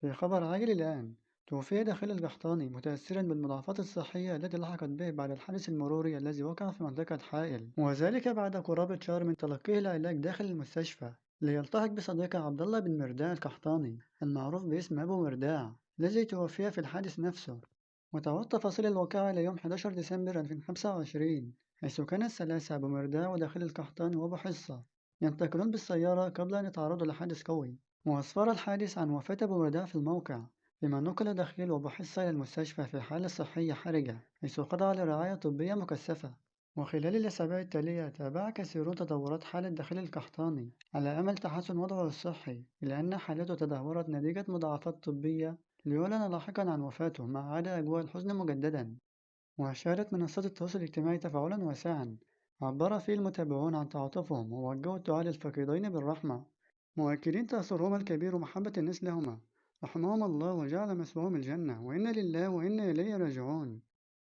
في خبر عاجل الآن، توفي داخل القحطاني متأثرا بالمضاعفات الصحية التي لحقت به بعد الحادث المروري الذي وقع في منطقة حائل، وذلك بعد قرابة شهر من تلقيه العلاج داخل المستشفى ليلتحق بصديقه عبد الله بن مرداع القحطاني المعروف باسم أبو مرداع الذي توفي في الحادث نفسه. وتعود تفاصيل الواقعة إلى يوم 11 ديسمبر 2025، حيث كان الثلاثة أبو مرداع وداخل القحطاني وأبو حصة ينتقلون بالسيارة قبل أن يتعرضوا لحادث قوي، وأسفر الحادث عن وفاة أبو رداء في الموقع، فيما نقل دخيل وأبو حصة إلى المستشفى في حالة صحية حرجة حيث خضع لرعاية طبية مكثفة. وخلال الأسابيع التالية تابع كثيرون تطورات حالة دخيل القحطاني على أمل تحسن وضعه الصحي، إلا أن حالته تدهورت نتيجة مضاعفات طبية ليعلن لاحقا عن وفاته مع عاد أجواء الحزن مجددا. وشهدت منصات التواصل الاجتماعي تفاعلا واسعا عبر فيه المتابعون عن تعاطفهم ووجهوا الدعاء للفقيدين بالرحمة، مؤكدين تأثرهما الكبير ومحبة الناس لهما، رحمهما الله وجعل مثواهم الجنة وإنا لله وإنا إليه راجعون.